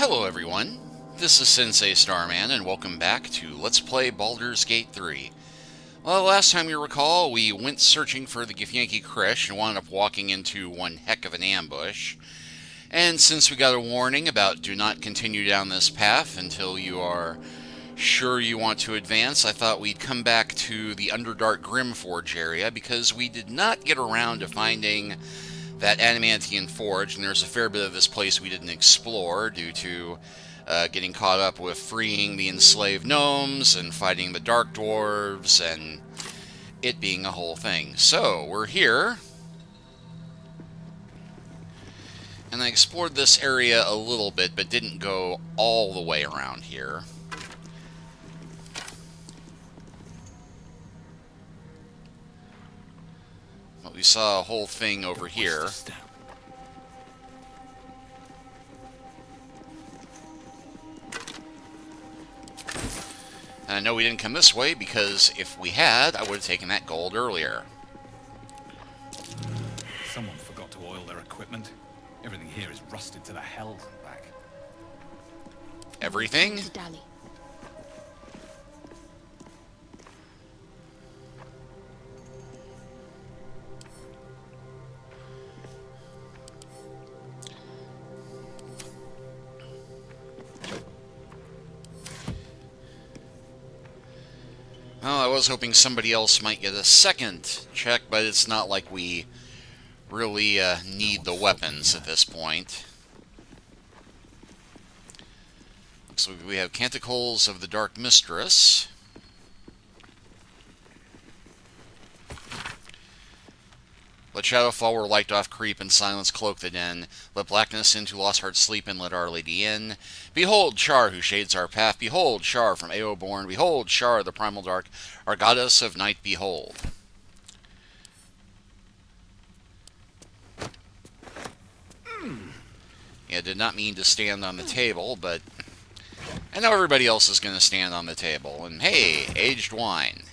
Hello everyone, this is Sensei Starman and welcome back to Let's Play Baldur's Gate 3. Well, last time you recall, we went searching for the Githyanki Krish and wound up walking into one heck of an ambush. And since we got a warning about do not continue down this path until you are sure you want to advance, I thought we'd come back to the Underdark Grimforge area because we did not get around to finding that Adamantian Forge, and there's a fair bit of this place we didn't explore due to getting caught up with freeing the enslaved gnomes and fighting the dark dwarves and it being a whole thing. So, we're here, and I explored this area a little bit, but didn't go all the way around here. But we saw a whole thing over here. And I know we didn't come this way because if we had, I would have taken that gold earlier. Someone forgot to oil their equipment. Everything here is rusted to the hells and back. Everything? Well, I was hoping somebody else might get a second check, but it's not like we really need the weapons at this point. Looks like we have Canticles of the Dark Mistress. Let shadow fall where light doth creep, and silence cloak the den. Let blackness into lost hearts sleep, and let Our Lady in. Behold Shar, who shades our path. Behold Shar from Ao born. Behold Shar, the primal dark, our goddess of night. Behold. Yeah, did not mean to stand on the table, but I know everybody else is going to stand on the table. And hey, aged wine.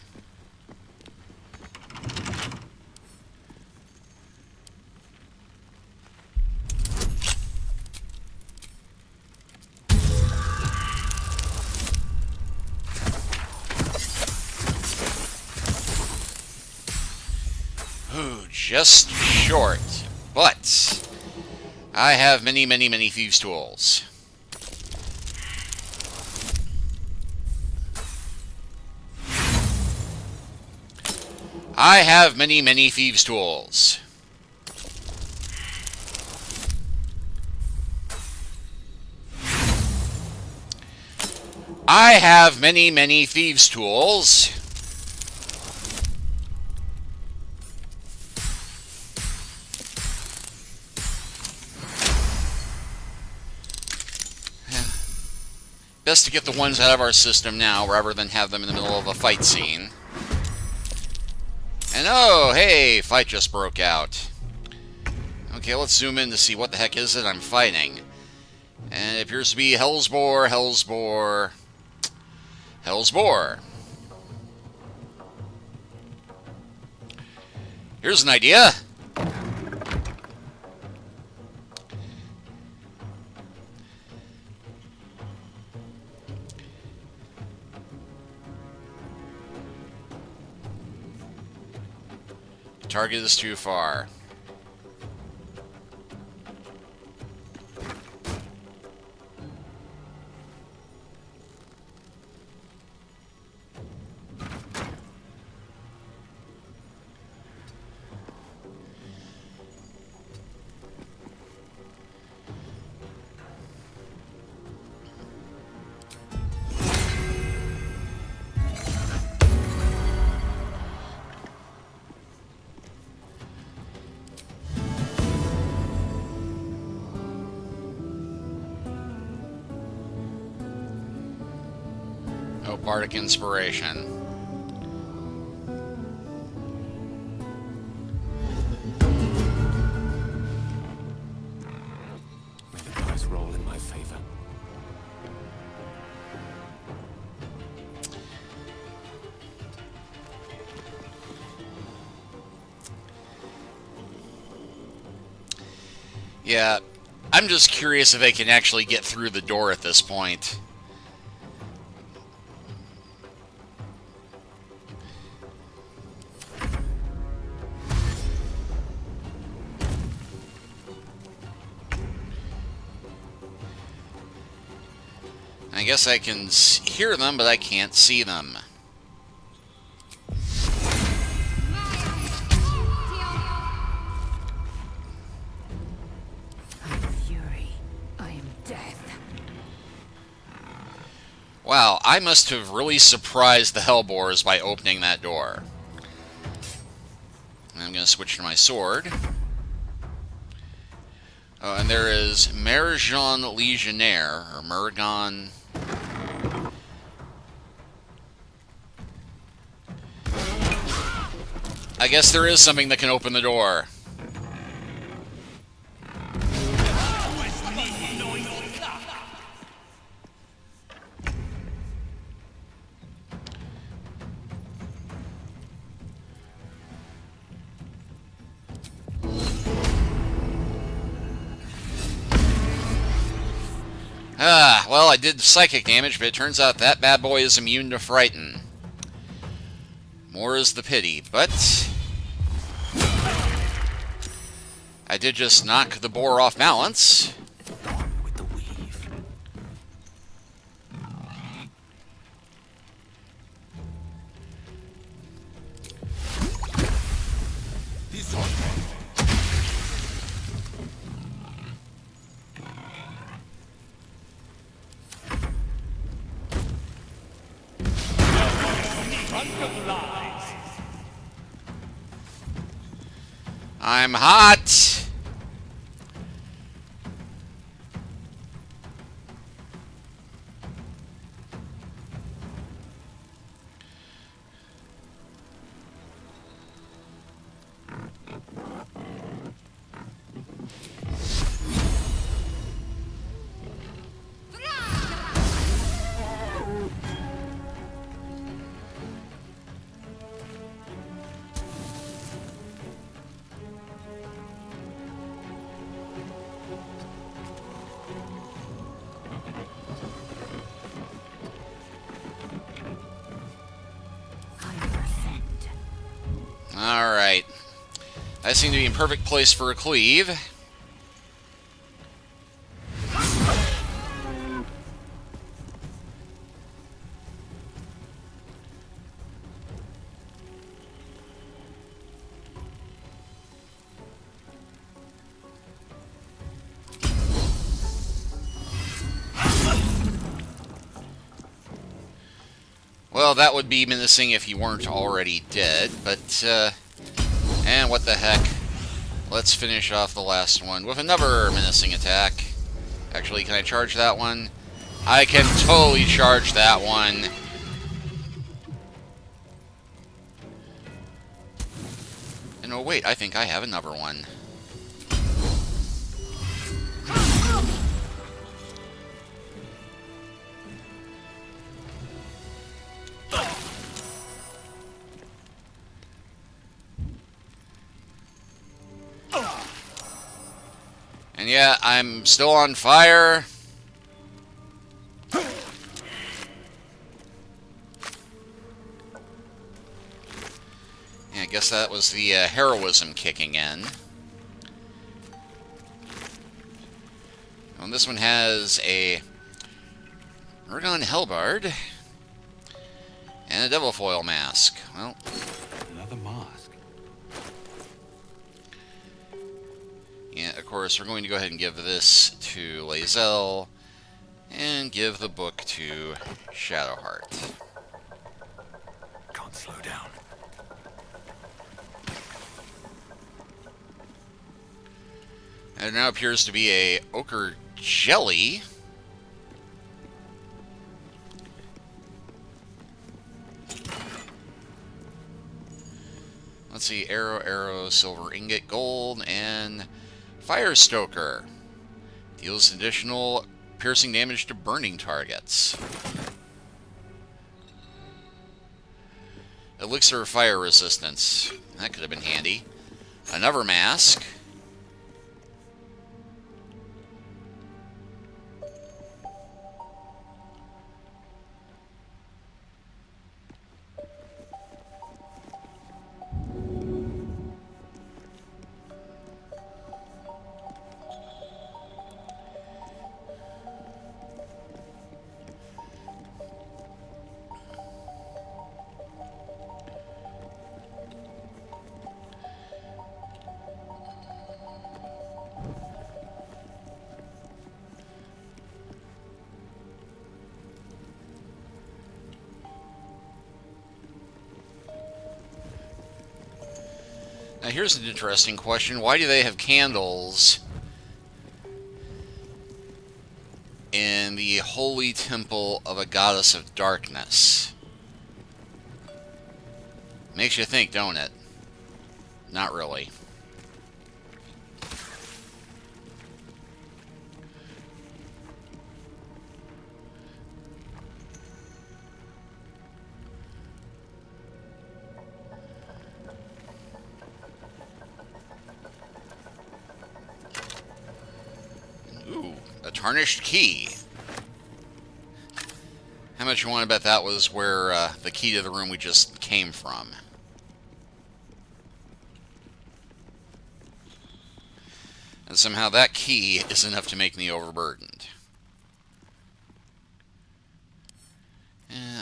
Ooh, just short. But I have many, many, many thieves' tools. I have many, many thieves' tools. I have many, many thieves' tools. Best to get the ones out of our system now, rather than have them in the middle of a fight scene. And oh, hey, fight just broke out. Okay, let's zoom in to see what the heck is it I'm fighting. And it appears to be Hellsboar, Hellsboar, Hellsboar. Here's an idea. Target is too far. No bardic inspiration. May the dice roll in my favor. Yeah, I'm just curious if they can actually get through the door at this point. I guess I can hear them, but I can't see them. Wow, I must have really surprised the Hellbores by opening that door. I'm going to switch to my sword. Oh, and there is Merjan Legionnaire, or Mergon. I guess there is something that can open the door. Ah, well, I did psychic damage, but it turns out that bad boy is immune to frighten. More is the pity, but I did just knock the boar off balance. With the weave. I'm hot! Alright. I seem to be in perfect place for a cleave. Well, that would be menacing if you weren't already dead, but, and what the heck. Let's finish off the last one with another menacing attack. Actually, can I charge that one? I can totally charge that one. And oh wait, I think I have another one. And yeah, I'm still on fire. Yeah, I guess that was the heroism kicking in. And this one has a Ergon Hellbard and a Devil Foil Mask. Well, Another mask. yeah, of course, we're going to go ahead and give this to Lae'zel and give the book to Shadowheart. Can't slow down. And there now appears to be a ochre jelly. Let's see, arrow, silver ingot, gold, and Fire Stoker. Deals additional piercing damage to burning targets. Elixir of fire resistance. That could have been handy. Another mask. Here's an interesting question. Why do they have candles in the holy temple of a goddess of darkness? Makes you think, don't it? Not really. Ooh, a tarnished key. How much you want to bet that was where the key to the room we just came from? And somehow that key is enough to make me overburdened.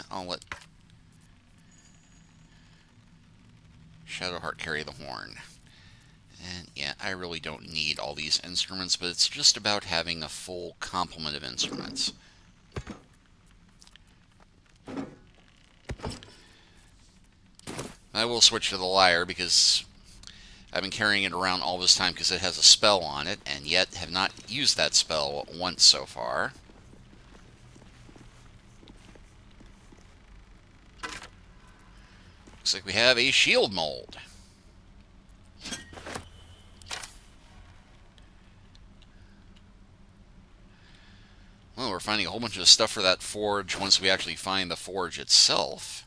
I'll let Shadowheart carry the horn. And yeah, I really don't need all these instruments, but it's just about having a full complement of instruments. I will switch to the lyre because I've been carrying it around all this time because it has a spell on it, and yet have not used that spell once so far. Looks like we have a shield mold. Well, we're finding a whole bunch of stuff for that forge once we actually find the forge itself.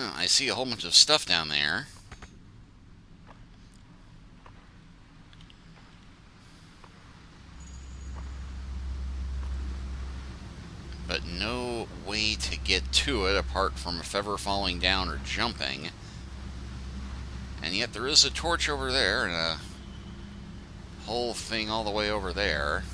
Oh, I see a whole bunch of stuff down there. But no way to get to it apart from if ever falling down or jumping. And yet there is a torch over there and a whole thing all the way over there.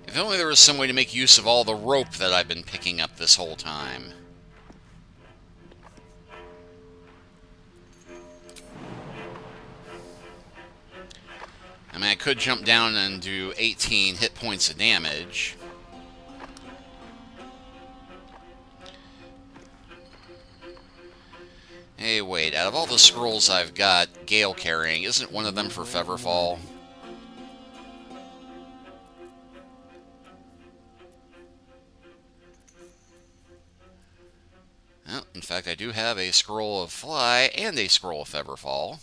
If only there was some way to make use of all the rope that I've been picking up this whole time. I mean, I could jump down and do 18 hit points of damage. Hey, wait, out of all the scrolls I've got Gale carrying, isn't one of them for Feverfall? Well, in fact, I do have a scroll of Fly and a scroll of Feverfall.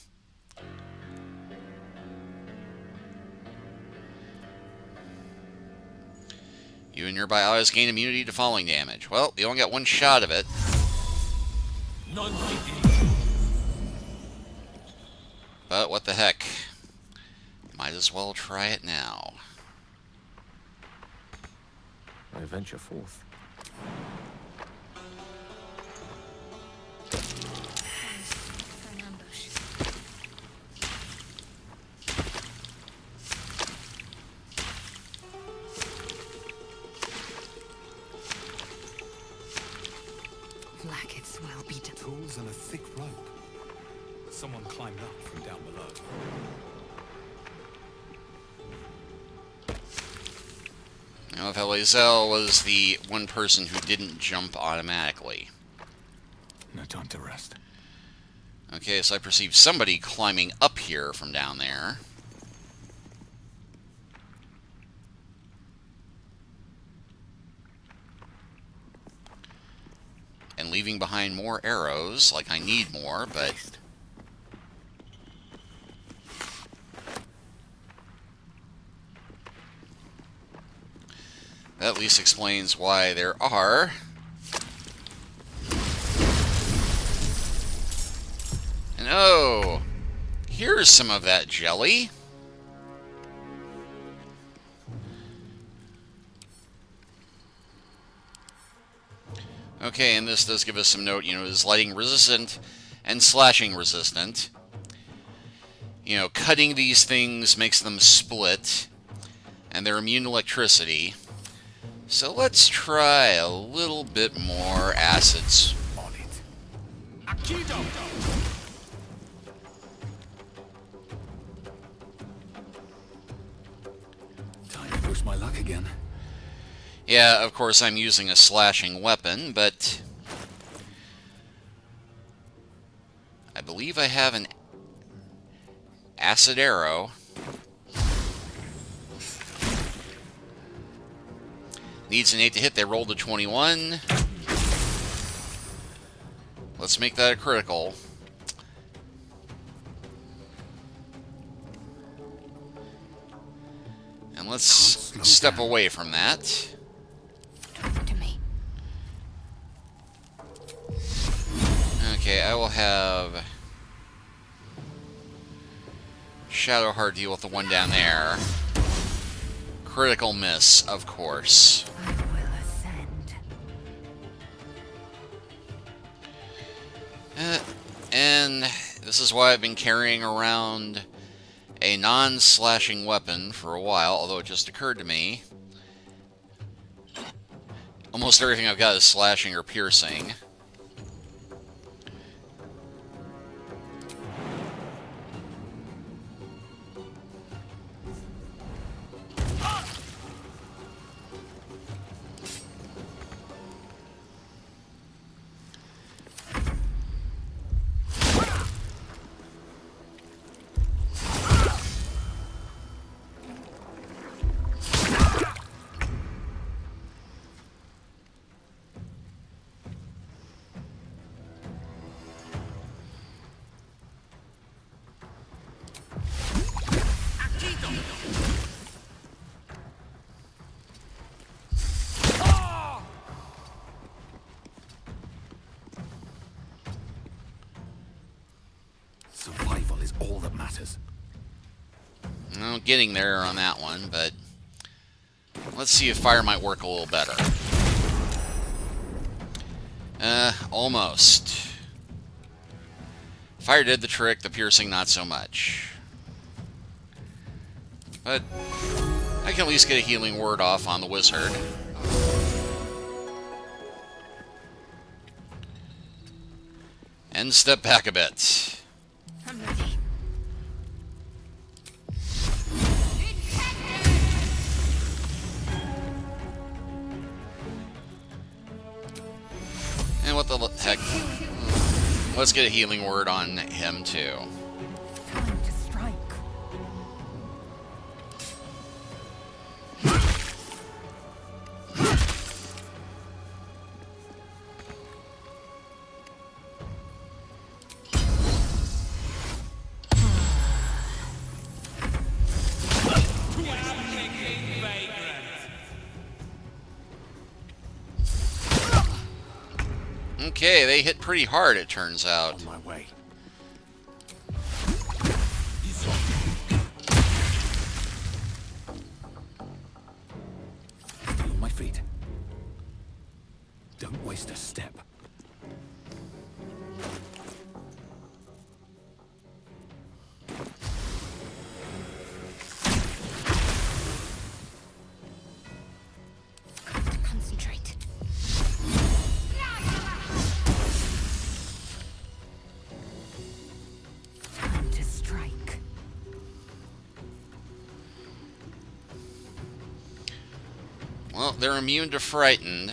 You and nearby allies gain immunity to falling damage. Well, you only got one shot of it. But what the heck? Might as well try it now. I venture forth. For an ambush. Blackets well beaten. Tools and a thick rope. Someone climbed up from down below. Now, if Elazelle was the one person who didn't jump automatically. No time to rest. Okay, so I perceive somebody climbing up here from down there. And leaving behind more arrows, like I need more, but... That at least explains why there are and oh, here's some of that jelly. Okay, and this does give us some note, is lighting resistant and slashing resistant. Cutting these things makes them split, and they're immune to electricity. So let's try a little bit more acids. On it. Akido! Time to push my luck again. Yeah, of course I'm using a slashing weapon, but I believe I have an acid arrow. Needs an 8 to hit. They rolled a 21. Let's make that a critical. And let's step away from that. Talk to me. Okay, I will have Shadowheart deal with the one down there. Critical miss, of course. I will ascend. And this is why I've been carrying around a non-slashing weapon for a while, although it just occurred to me. Almost everything I've got is slashing or piercing. Survival is all that matters. Well, getting there on that one, but let's see if fire might work a little better. Almost. Fire did the trick, the piercing not so much. But I can at least get a healing word off on the wizard. And step back a bit. I'm ready. And what the heck? Let's get a healing word on him, too. Time to strike. Okay, they hit pretty hard, it turns out. On my way. Stay on my feet. Don't waste a step. Got to concentrate. Time to strike. Well, they're immune to frightened.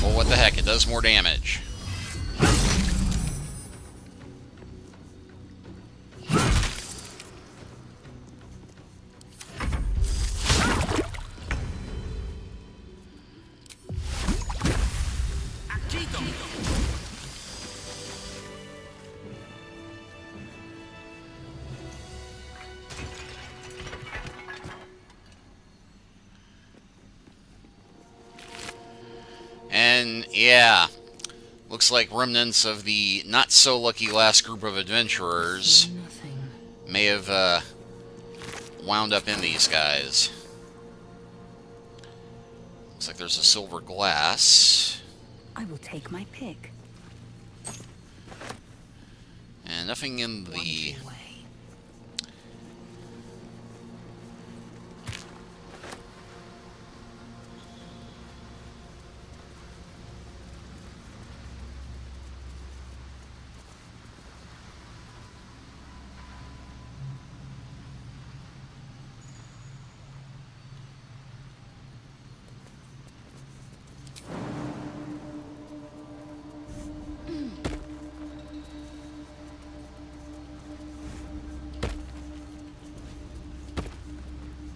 Well, what the heck, it does more damage. And yeah, looks like remnants of the not-so-lucky last group of adventurers Nothing. may have wound up in these guys. Looks like there's a silver glass. I will take my pick. And nothing in the... Wandering way.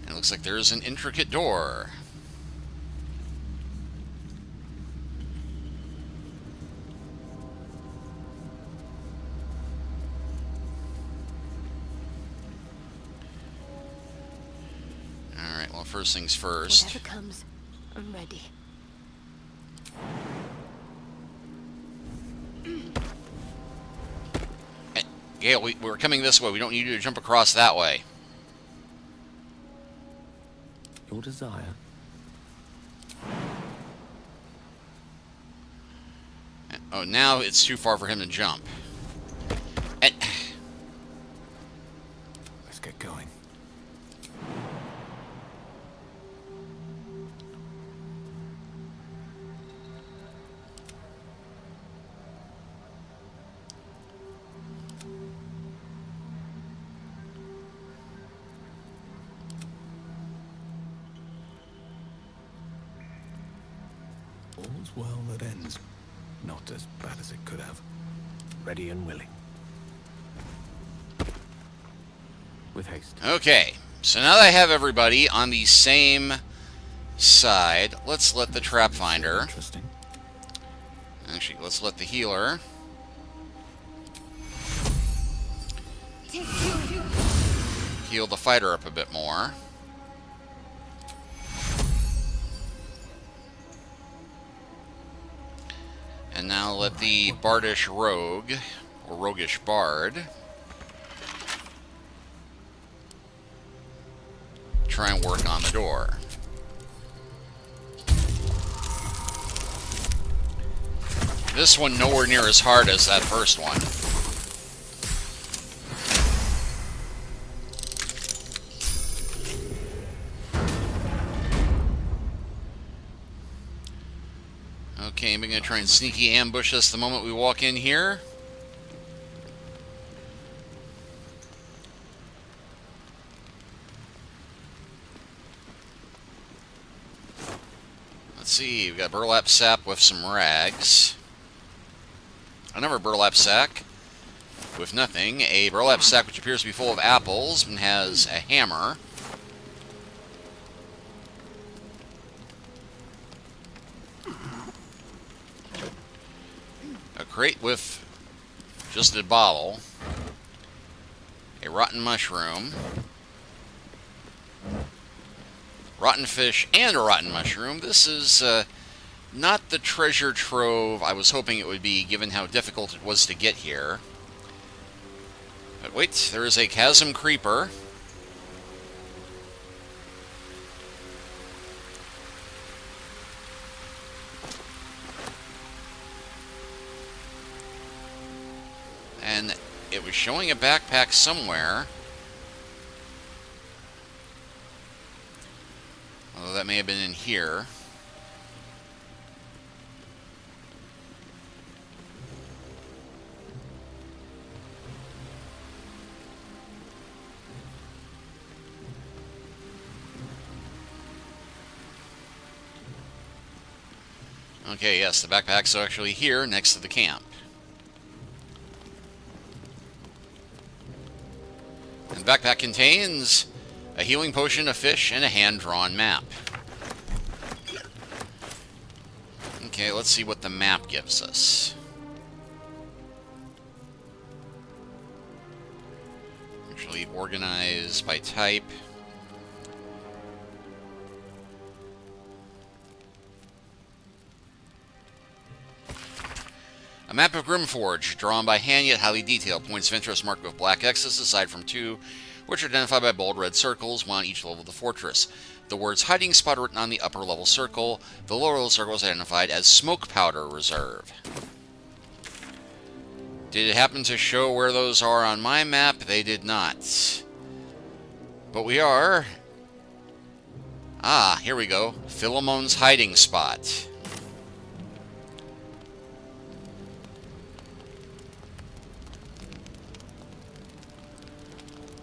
It looks like there's an intricate door. Alright, well, first things first. Whatever comes, I'm ready. Yeah, we're coming this way. We don't need you to jump across that way. Your desire. Oh, now it's too far for him to jump. And, Let's get going. All's well that ends. Not as bad as it could have. Ready and willing. With haste. okay, so now that I have everybody on the same side, let's let the trap finder... Interesting. Actually, let's let the healer... heal the fighter up a bit more. And now let the bardish rogue, or roguish bard, try and work on the door. This one nowhere near as hard as that first one. Okay, I'm going to try and sneaky ambush us the moment we walk in here. Let's see, we've got burlap sap with some rags. Another burlap sack with nothing. A burlap sack which appears to be full of apples and has a hammer. A crate with just a bottle. A rotten mushroom. Rotten fish and a rotten mushroom. This is not the treasure trove I was hoping it would be, given how difficult it was to get here. But wait, there is a chasm creeper. And it was showing a backpack somewhere. Although that may have been in here. Okay, yes, the backpack's actually here next to the camp. And the backpack contains a healing potion, a fish, and a hand-drawn map. Okay, let's see what the map gives us. Actually, organize by type. A map of Grimforge, drawn by hand yet highly detailed. Points of interest marked with black X's aside from two, which are identified by bold red circles, one on each level of the fortress. The words hiding spot are written on the upper level circle. The lower level circle is identified as Smoke Powder Reserve. Did it happen to show where those are on my map? They did not. But we are... Ah, here we go. Philemon's hiding spot.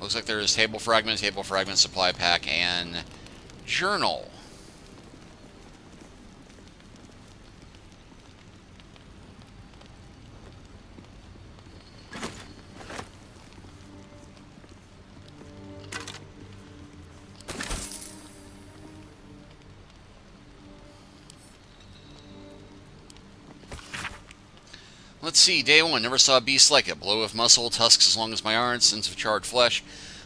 Looks like there is table fragment, supply pack, and journal. Let's see, day one, never saw a beast like it. Blow of muscle, tusks as long as my arms, sense of charred flesh.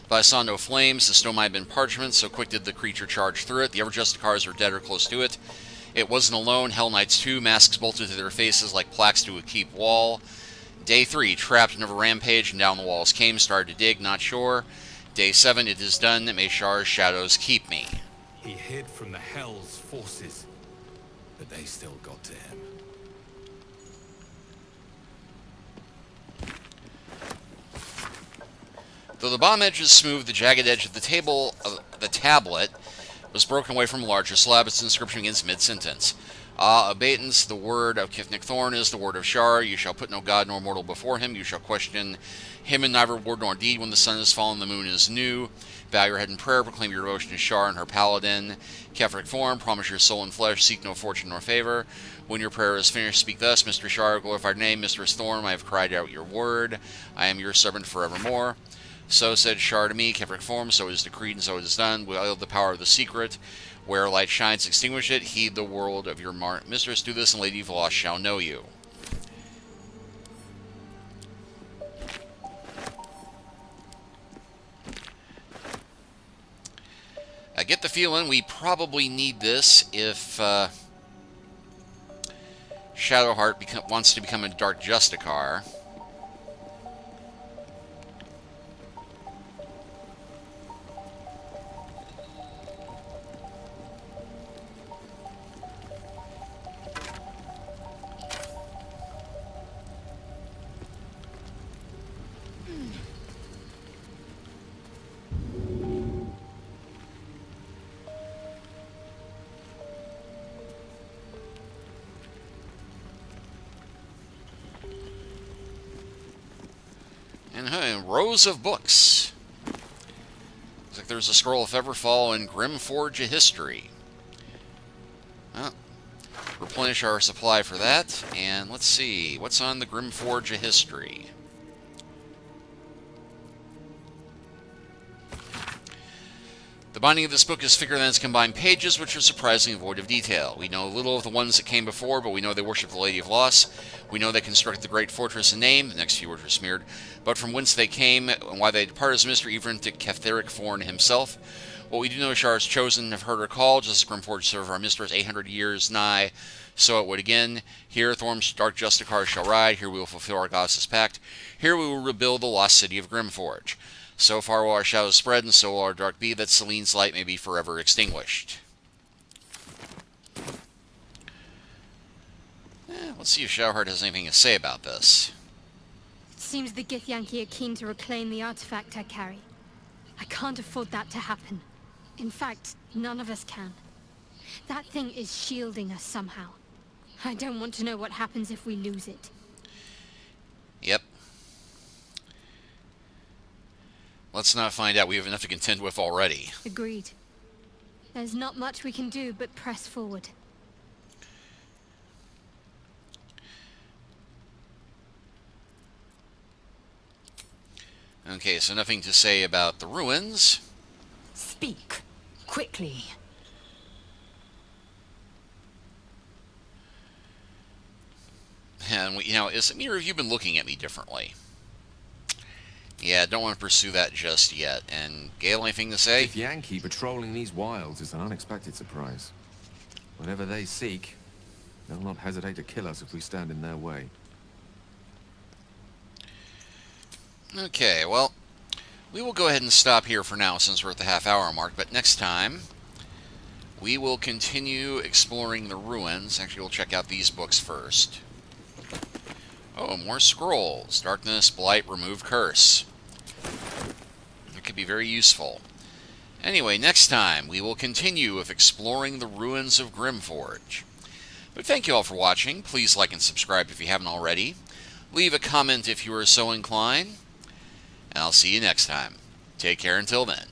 But I saw no flames. The stone might have been parchment, so quick did the creature charge through it. The Everjusticars were dead or close to it. It wasn't alone. Hell Knights 2, masks bolted to their faces like plaques to a keep wall. Day 3, trapped in a rampage and down the walls came, started to dig, not sure. Day 7, it is done. May Shar's shadows keep me. He hid from the Hell's forces, but they still got to him. Though the bomb edge is smooth, the jagged edge of the tablet, was broken away from a larger slab. Its inscription begins mid-sentence. Abatance, the word of Kithnik Thorn is the word of Shar. You shall put no god nor mortal before him. You shall question him in neither word nor deed. When the sun is fallen, the moon is new. Bow your head in prayer, proclaim your devotion to Shar and her paladin. Kefrik form, promise your soul and flesh, seek no fortune nor favor. When your prayer is finished, speak thus, Mr. Shar, glorified name, Mistress Thorn, I have cried out your word. I am your servant forevermore. So said Shar to me, Kefrik form, so it is decreed and so it is done. Wield the power of the secret. Where light shines, extinguish it. Heed the word of your mistress. Do this, and Lady of Lost shall know you. I get the feeling we probably need this if Shadowheart wants to become a Dark Justicar. And rows of books. Looks like there's a scroll of Everfall and Grimforge of History. Well, replenish our supply for that. And let's see, what's on the Grimforge of History? The binding of this book is thicker than its combined pages, which are surprisingly void of detail. We know little of the ones that came before, but we know they worship the Lady of Loss. We know they constructed the great fortress in name. The next few words are smeared. But from whence they came and why they departed is a mystery even to Ketheric Thorn himself. What we do know is Shar is chosen, have heard her call, just as Grimforge served our mistress 800 years nigh. So it would again. Here Thorn's Dark Justicar shall ride. Here we will fulfill our goddess's pact. Here we will rebuild the lost city of Grimforge. So far will our shadows spread, and so will our dark be, that Celine's light may be forever extinguished. Let's see if Shadowheart has anything to say about this. It seems the Githyanki are keen to reclaim the artifact I carry. I can't afford that to happen. In fact, none of us can. That thing is shielding us somehow. I don't want to know what happens if we lose it. Yep. Let's not find out. We have enough to contend with already. Agreed. There's not much we can do but press forward. Okay, so nothing to say about the ruins. Speak. Quickly. And, is it me or have you been looking at me differently? Yeah, don't want to pursue that just yet. And Gale, anything to say? If Yankee patrolling these wilds is an unexpected surprise. Whatever they seek, they'll not hesitate to kill us if we stand in their way. Okay, well, we will go ahead and stop here for now since we're at the half-hour mark, but next time we will continue exploring the ruins. Actually, we'll check out these books first. Oh, more scrolls. Darkness, Blight, Remove Curse. It could be very useful. Anyway, next time we will continue with exploring the ruins of Grimforge. But thank you all for watching. Please like and subscribe if you haven't already. Leave a comment if you are so inclined. And I'll see you next time. Take care until then.